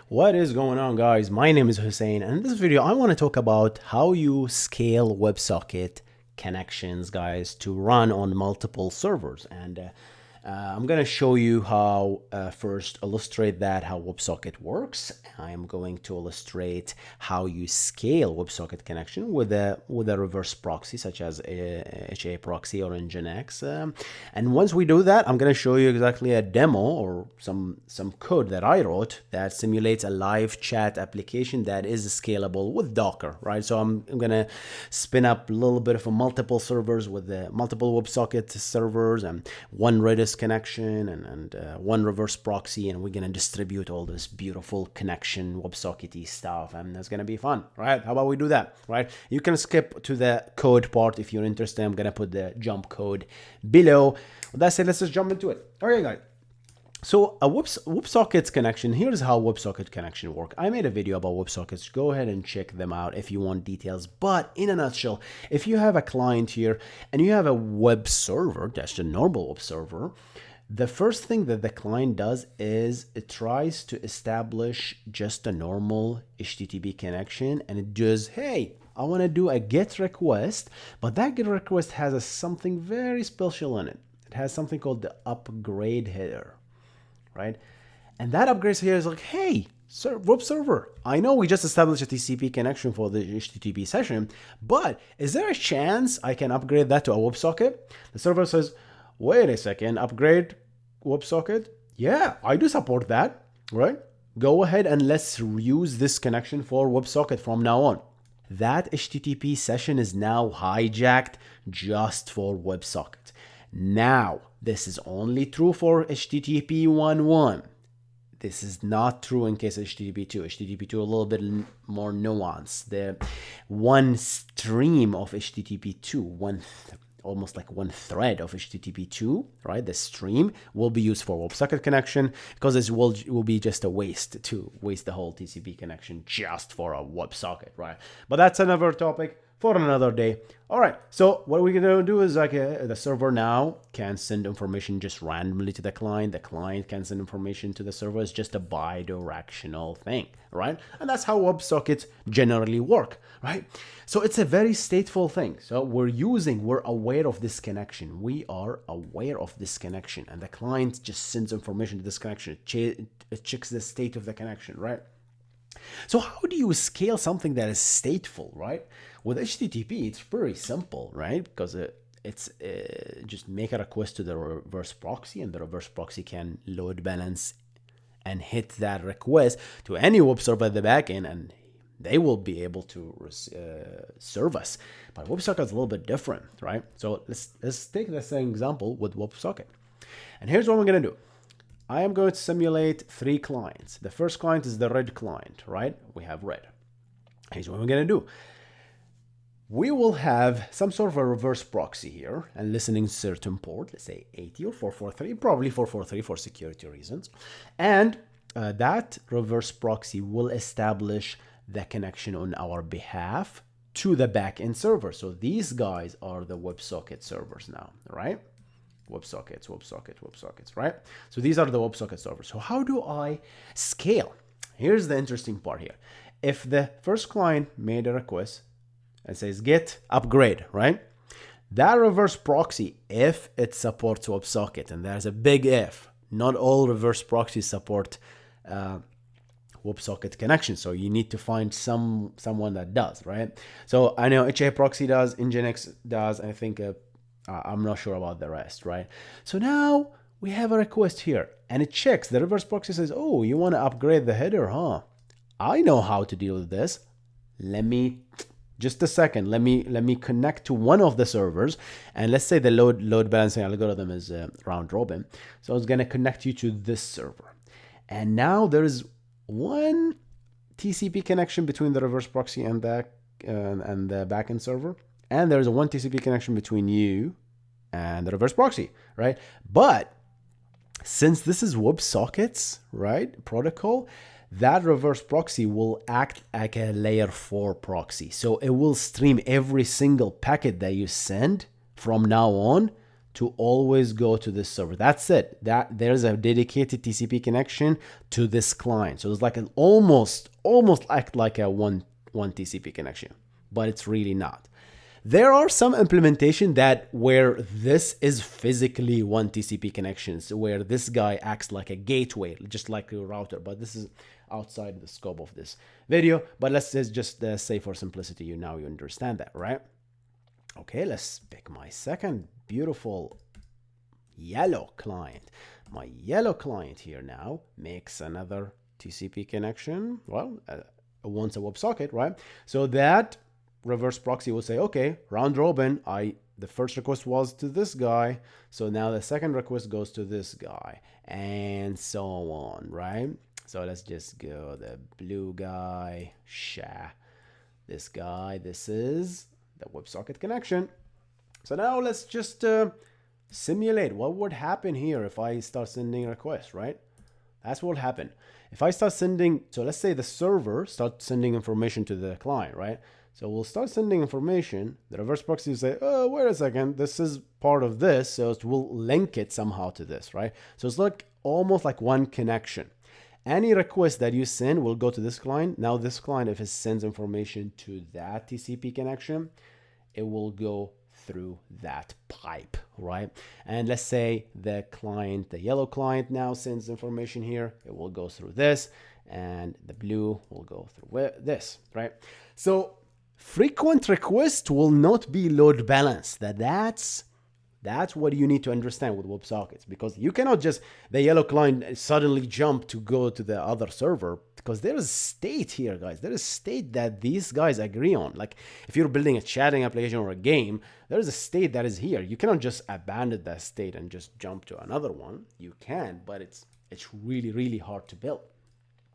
What is going on, guys? My name is Hussein, and in this video I want to talk about how you scale WebSocket connections, guys, to run on multiple servers. And I'm going to show you how first illustrate that how WebSocket works. I'm going to illustrate how you scale WebSocket connection with a reverse proxy such as HAProxy or Nginx. And once we do that, I'm going to show you exactly a demo or some code that I wrote that simulates a live chat application that is scalable with Docker, right? So I'm going to spin up a little bit of a multiple servers with the multiple WebSocket servers and one Redis connection and one reverse proxy, and we're going to distribute all this beautiful connection WebSocket-y stuff, and that's going to be fun, right? How about we do that, right? You can skip to the code part if you're interested. I'm going to put the jump code below. With that said, let's just jump into it. All right, guys. So a WebSockets connection, here's how WebSocket connection work. I made a video about WebSockets. Go ahead and check them out if you want details. But in a nutshell, if you have a client here and you have a web server, that's a normal web server, the first thing that the client does is it tries to establish just a normal HTTP connection, and it does, hey, I want to do a GET request, but that GET request has something very special in it. It has something called the upgrade header. Right? And that upgrade here is like, hey, web server, I know we just established a TCP connection for the HTTP session, but is there a chance I can upgrade that to a WebSocket? The server says, wait a second, upgrade WebSocket? Yeah, I do support that, right? Go ahead and let's use this connection for WebSocket from now on. That HTTP session is now hijacked just for WebSocket. Now, this is only true for HTTP 1.1. This is not true in case of HTTP 2. HTTP 2 a little bit more nuanced. The one stream of HTTP 2, almost like one thread of HTTP 2, right? The stream will be used for WebSocket connection because it will be just a waste to waste the whole TCP connection just for a WebSocket, right? But that's another topic for another day. All right, so what we're gonna do is like the server now can send information just randomly to the client. The client can send information to the server. It's just a bi-directional thing, right? And that's how WebSockets generally work, right? So it's a very stateful thing. So we're aware of this connection. We are aware of this connection, and the client just sends information to this connection. It checks the state of the connection, right? So how do you scale something that is stateful, right? With HTTP, it's pretty simple, right? Because it's just make a request to the reverse proxy, and the reverse proxy can load balance and hit that request to any web server at the backend, and they will be able to serve us. But WebSocket is a little bit different, right? So let's take the same example with WebSocket. And here's what we're going to do. I am going to simulate 3 clients. The first client is the red client, right? We have red. Here's what we're going to do. We will have some sort of a reverse proxy here and listening certain port, let's say 80 or 443, probably 443 for security reasons. And that reverse proxy will establish the connection on our behalf to the backend server. So these guys are the WebSocket servers now, right? WebSockets, right? So these are the WebSocket servers. So how do I scale? Here's the interesting part here. If the first client made a request and says get upgrade, right? That reverse proxy, if it supports WebSocket, and there's a big if, not all reverse proxies support WebSocket connection. So you need to find someone that does, right? So I know HAProxy does, Nginx does, I think I'm not sure about the rest, right? So now we have a request here, and it checks. The reverse proxy says, oh, you want to upgrade the header, huh? I know how to deal with this. Just a second. Let me connect to one of the servers, and let's say the load balancing algorithm is round robin. So it's going to connect you to this server. And now there is one TCP connection between the reverse proxy and the backend server. And there's a one TCP connection between you and the reverse proxy, right? But since this is WebSockets, right, protocol, that reverse proxy will act like a layer 4 proxy. So it will stream every single packet that you send from now on to always go to this server. That's it. That there's a dedicated TCP connection to this client. So it's like an almost act like a one TCP connection, but it's really not. There are some implementation that where this is physically one TCP connections, where this guy acts like a gateway, just like a router, but this is outside the scope of this video. But let's just say for simplicity, you understand that, right? Okay, let's pick my second beautiful yellow client. My yellow client here now makes another TCP connection. Well, wants a WebSocket, right? So that reverse proxy will say, okay, round robin, the first request was to this guy, so now the second request goes to this guy, and so on, right? So let's just go the blue guy, this guy, this is the WebSocket connection. So now let's just simulate what would happen here if I start sending requests, right? That's what will happen. If I start sending, so let's say the server starts sending information to the client, right? So we'll start sending information. The reverse proxy will say, oh, wait a second, this is part of this, so it will link it somehow to this, right? So it's like almost like one connection. Any request that you send will go to this client. Now this client, if it sends information to that TCP connection, it will go through that pipe, right? And let's say the client, the yellow client now sends information here. It will go through this, and the blue will go through this, right? So frequent requests will not be load balanced. That's what you need to understand with WebSockets, because you cannot just, the yellow client suddenly jump to go to the other server, because there is state here, guys. There is state that these guys agree on. Like if you're building a chatting application or a game, there is a state that is here. You cannot just abandon that state and just jump to another one. You can, but it's really, really hard to build,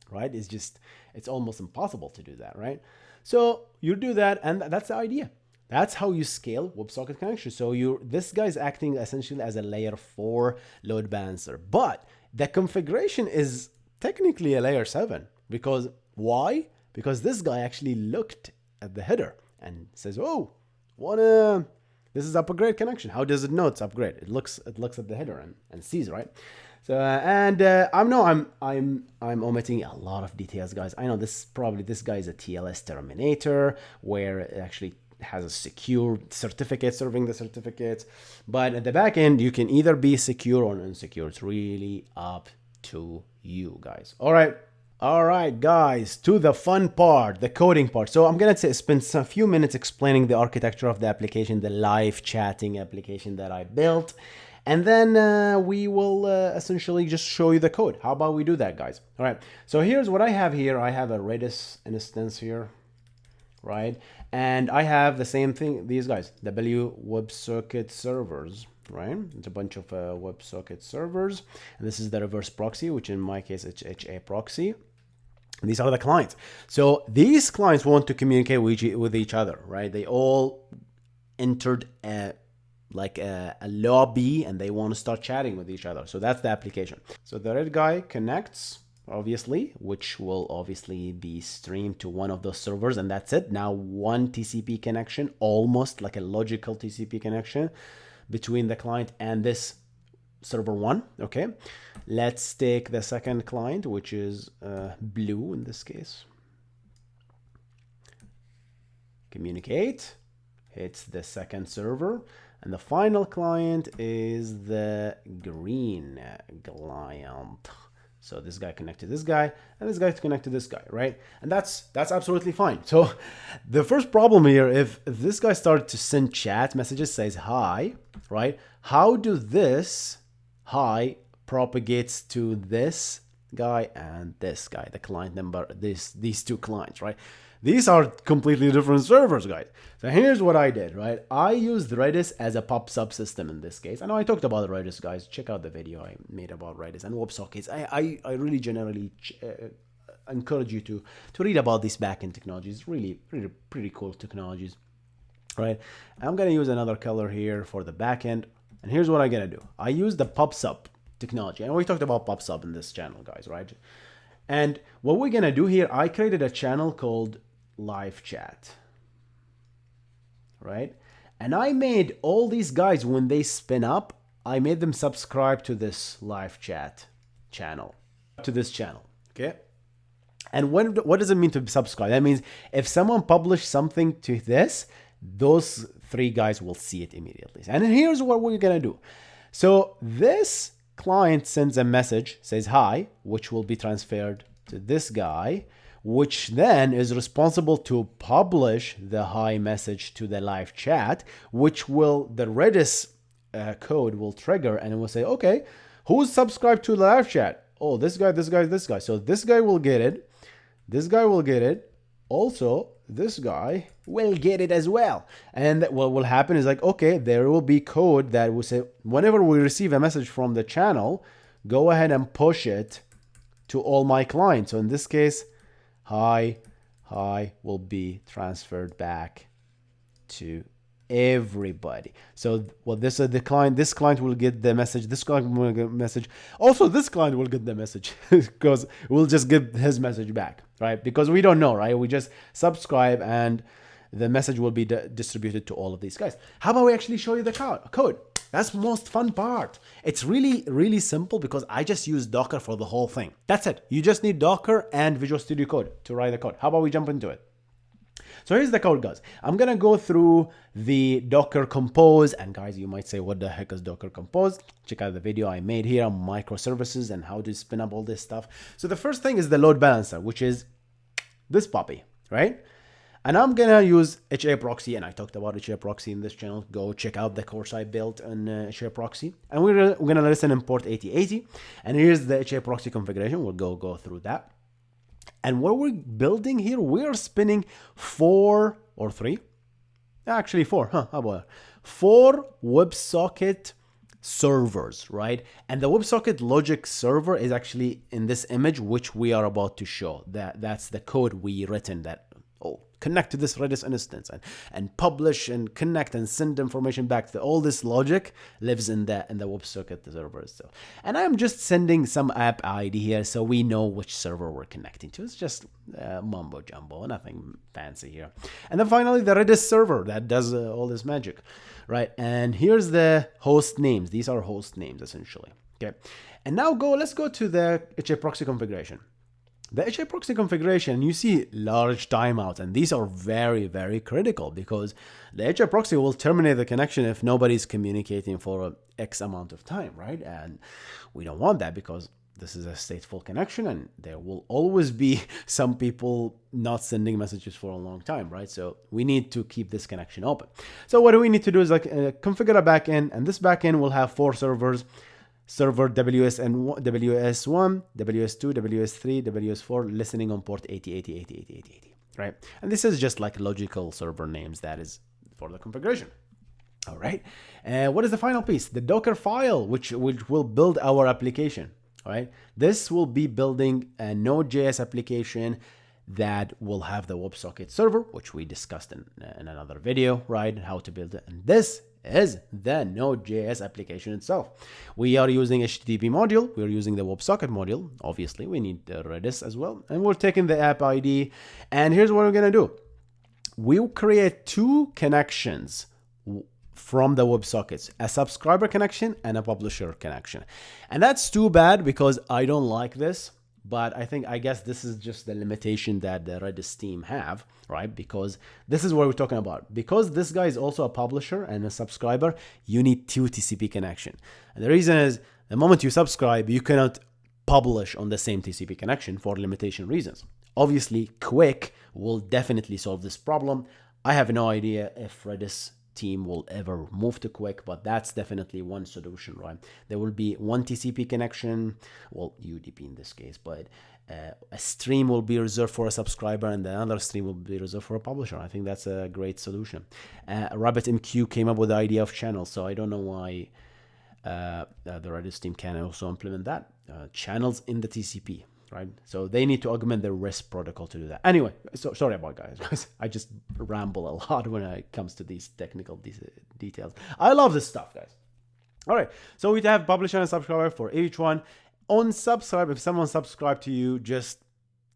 right? It's almost impossible to do that, right? So you do that, and that's the idea. That's how you scale WebSocket connection. So this guy is acting essentially as a layer 4 load balancer, but the configuration is technically a layer 7. Because why? Because this guy actually looked at the header and says, "Oh, this is upgrade connection. How does it know it's upgrade? It looks at the header and sees, right?" So I'm omitting a lot of details, guys. I know this guy is a TLS terminator where it actually has a secure certificate serving the certificates, but at the back end you can either be secure or insecure. It's really up to you, guys. All right, guys, to the fun part, the coding part. So I'm gonna spend a few minutes explaining the architecture of the application, the live chatting application that I built, and then we will essentially just show you the code. How about we do that, guys? All right, so here's what I have here. I have a Redis instance here, right? And I have the same thing, these guys, WebSocket servers, right? It's a bunch of WebSocket servers. And this is the reverse proxy, which in my case, it's HAProxy. These are the clients. So these clients want to communicate with each other, right? They all entered a lobby and they want to start chatting with each other. So that's the application. So the red guy connects, obviously, which will obviously be streamed to one of those servers, and that's it. Now one TCP connection, almost like a logical TCP connection between the client and this server 1. Okay, let's take the second client, which is blue in this case. Communicate, hits the second server, and the final client is the green client. So this guy connected this guy, and this guy connected this guy, right? And that's absolutely fine. So the first problem here, if this guy started to send chat messages, says hi, right? How do this hi propagates to this guy and this guy, the client number, these two clients, right? These are completely different servers, guys. So here's what I did, right? I used Redis as a pub subsystem in this case. I know I talked about Redis, guys. Check out the video I made about Redis and WebSockets. I really generally encourage you to read about these backend technologies. Really, pretty cool technologies, right? I'm gonna use another color here for the backend. And here's what I'm gonna do. I use the pub sub technology. And we talked about pub sub in this channel, guys, right? And what we're gonna do here, I created a channel called live chat, right? And I made all these guys, when they spin up, I made them subscribe to this live chat channel, to this channel, okay? And what does it mean to subscribe? That means if someone published something to this, those 3 guys will see it immediately. And here's what we're gonna do. So this client sends a message, says hi, which will be transferred to this guy, which then is responsible to publish the hi message to the live chat, which will, the Redis code will trigger, and it will say, okay, who's subscribed to the live chat? Oh, this guy, this guy, this guy. So this guy will get it. This guy will get it. Also, this guy will get it as well. And what will happen is like, okay, there will be code that will say, whenever we receive a message from the channel, go ahead and push it to all my clients. So in this case, hi will be transferred back to everybody. So well, this is the client. This client will get the message. This client will get the message. Also, this client will get the message because we'll just get his message back, right? Because we don't know, right? We just subscribe and the message will be distributed to all of these guys. How about we actually show you the code? That's the most fun part. It's really, really simple because I just use Docker for the whole thing. That's it. You just need Docker and Visual Studio Code to write the code. How about we jump into it? So here's the code, guys. I'm gonna go through the Docker Compose, and guys, you might say, what the heck is Docker Compose? Check out the video I made here on microservices and how to spin up all this stuff. So the first thing is the load balancer, which is this puppy, right? And I'm gonna use HAProxy, and I talked about HAProxy in this channel. Go check out the course I built on HAProxy. And we're gonna listen import 8080. And here's the HAProxy configuration. We'll go through that. And what we're building here, we're spinning 4 or 3, actually 4, how about 4 WebSocket servers, right? And the WebSocket logic server is actually in this image, which we are about to show. That's the code we written that, connect to this Redis instance and publish and connect and send information back. All this logic lives in the WebSocket server itself. And I'm just sending some app ID here so we know which server we're connecting to. It's just mumbo jumbo, nothing fancy here. And then finally the Redis server that does all this magic, right? And here's the host names. These are host names essentially. Okay. And now let's go to the HAProxy configuration. The HAProxy configuration, you see large timeouts, and these are very, very critical because the HAProxy will terminate the connection if nobody's communicating for X amount of time, right? And we don't want that because this is a stateful connection and there will always be some people not sending messages for a long time, right? So we need to keep this connection open. So what we need to do is configure a backend, and this backend will have 4 servers. Server WS1, WS2, WS3, WS4, listening on port 80, right? And this is just like logical server names that is for the configuration. All right. What is the final piece? The Docker file, which will build our application, all right? This will be building a Node.js application that will have the WebSocket server, which we discussed in another video, right? How to build it. And this is the Node.js application itself. We are using HTTP module. We're using the WebSocket module. Obviously, we need the Redis as well. And we're taking the app ID. And here's what we're going to do. We'll create 2 connections from the WebSockets, a subscriber connection and a publisher connection. And that's too bad because I don't like this. But I guess this is just the limitation that the Redis team have, right? Because this is what we're talking about. Because this guy is also a publisher and a subscriber, you need 2 TCP connection. And the reason is the moment you subscribe, you cannot publish on the same TCP connection for limitation reasons. Obviously, Quick will definitely solve this problem. I have no idea if Redis team will ever move to Quick, but that's definitely one solution, right? There will be 1 TCP connection, well, UDP in this case, but a stream will be reserved for a subscriber and the other stream will be reserved for a publisher. I think that's a great solution. RabbitMQ came up with the idea of channels, so I don't know why the Redis team can also implement that. Channels in the TCP. Right, so they need to augment the REST protocol to do that. Anyway, so sorry about guys. I just ramble a lot when it comes to these technical details. I love this stuff, guys. All right, so we have publisher and subscriber for each one. On subscribe, if someone subscribed to you, just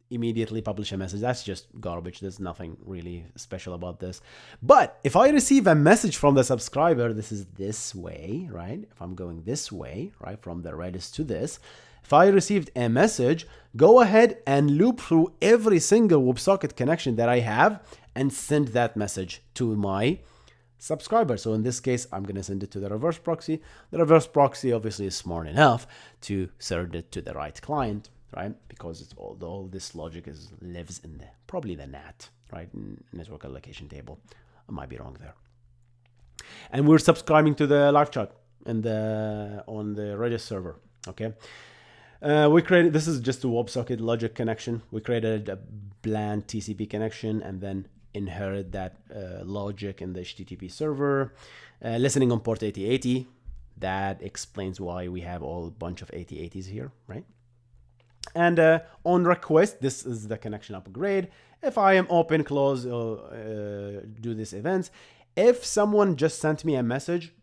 immediately publish a message. That's just garbage. There's nothing really special about this. But if I receive a message from the subscriber, this is this way, right? If I'm going this way, right, from the Redis to this, if I received a message, go ahead and loop through every single WebSocket connection that I have and send that message to my subscriber. So in this case, I'm going to send it to the reverse proxy. The reverse proxy obviously is smart enough to send it to the right client, right? Because it's all this logic lives in probably the NAT, right? Network allocation table. I might be wrong there. And we're subscribing to the live chat on the Redis server. Okay. We created, this is just a WebSocket logic connection. We created a bland TCP connection and then inherit that logic in the HTTP server. Listening on port 8080. That explains why we have a bunch of 8080s here, right? And on request, this is the connection upgrade. If I am open, close, do this events. If someone just sent me a message,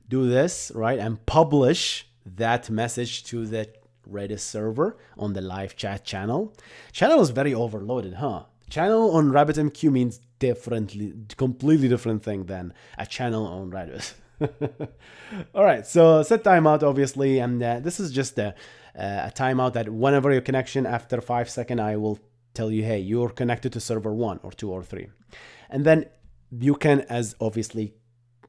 do this, right? And publish that message to the Redis server on the live chat channel. Channel is very overloaded, huh? Channel on RabbitMQ means completely different thing than a channel on Redis. All right, so set timeout, obviously, and this is just a timeout that whenever your connection, after 5 seconds, I will tell you, hey, you're connected to server 1 or 2 or 3. And then you can, as obviously,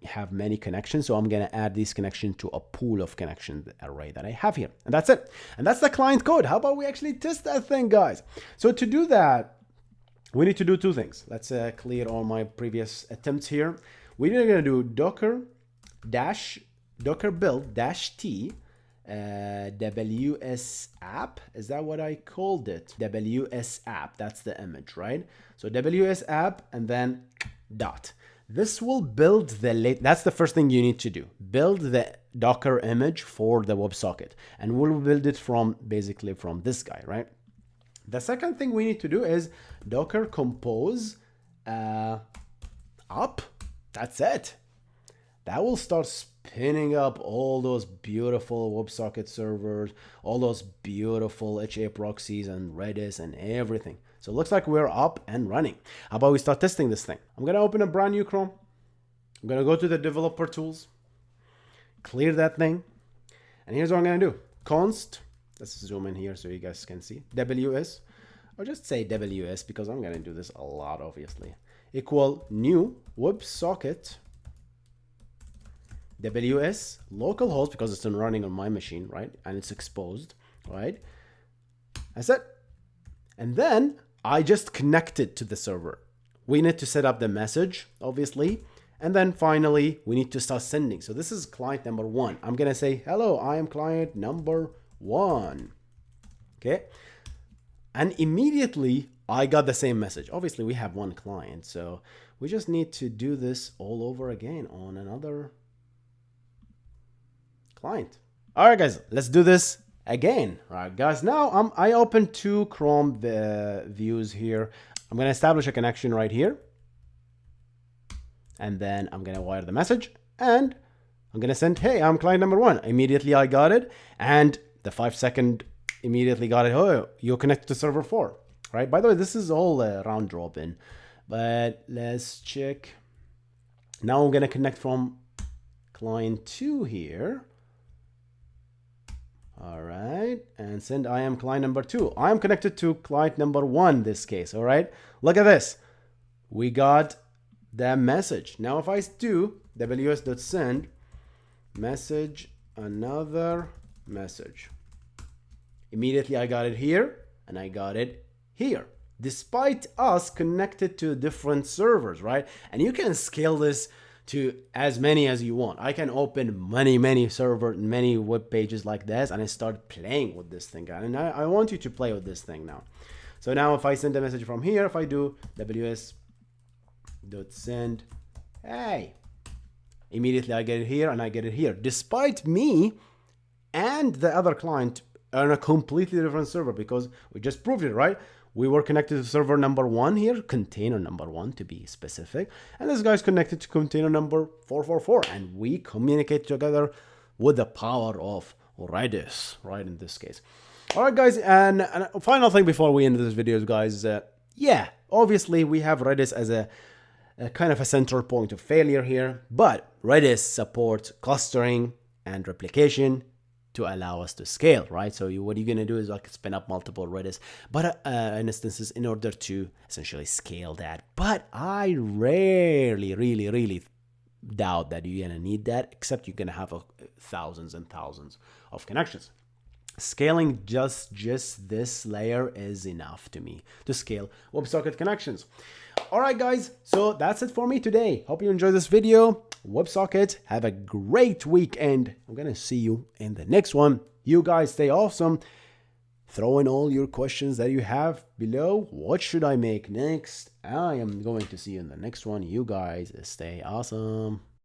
have many connections. So I'm going to add this connection to a pool of connection array that I have here. And that's it. And that's the client code. How about we actually test that thing, guys? So to do that, we need to do two things. Let's clear all my previous attempts here. We're going to do docker build -t WS app. Is that what I called it? WS app. That's the image, right? So WS app and then dot. This will build that's the first thing you need to do. Build the Docker image for the WebSocket. And we'll build it basically from this guy, right? The second thing we need to do is Docker compose up. That's it. That will start spinning up all those beautiful WebSocket servers, all those beautiful HAProxys and Redis and everything. So it looks like we're up and running. How about we start testing this thing? I'm going to open a brand new Chrome. I'm going to go to the developer tools, clear that thing. And here's what I'm going to do. Const, let's zoom in here so you guys can see. WS, or just say WS because I'm going to do this a lot, obviously. Equal new WebSocket WS localhost because it's running on my machine, right? And it's exposed, right? That's it. And then I just connected to the server. We need to set up the message, obviously. And then finally, we need to start sending. So this is client number 1. I'm going to say, hello, I am client number 1. Okay. And immediately I got the same message. Obviously, we have one client. So we just need to do this all over again on another client. All right, guys, let's do this again. All right, guys, now I opened 2 Chrome views here. I'm going to establish a connection right here. And then I'm going to wire the message and I'm going to send, hey, I'm client number 1. Immediately I got it. And the 5-second immediately got it. Oh, you're connected to server 4, right? By the way, this is all round robin, but let's check. Now I'm going to connect from client 2 here. All right, and send I am client number 2. I am connected to client number 1 this case, all right? Look at this. We got the message. Now if I do ws.send message another message, immediately I got it here and I got it here, despite us connected to different servers, right? And you can scale this to as many as you want. I can open many servers, many web pages like this, and I start playing with this thing. And I want you to play with this thing now. So now if I send a message from here, if I do ws.send, hey, immediately I get it here and I get it here, despite me and the other client on a completely different server, because we just proved it, right? We were connected to server number 1 here, container number 1 to be specific. And this guy's connected to container number 444. And we communicate together with the power of Redis, right, in this case. All right, guys, and a final thing before we end this video, guys. Yeah, obviously we have Redis as a kind of a central point of failure here, but Redis supports clustering and replication to allow us to scale, right? So what you're gonna do is like spin up multiple Redis but instances in order to essentially scale that. But I rarely, really doubt that you're gonna need that, except you're gonna have thousands and thousands of connections. Scaling just this layer is enough to me to scale WebSocket connections. All right, guys, so that's it for me today. Hope you enjoyed this video. WebSocket, have a great weekend. I'm gonna see you in the next one. You guys stay awesome. Throw in all your questions that you have below. What should I make next? I am going to see you in the next one. You guys stay awesome.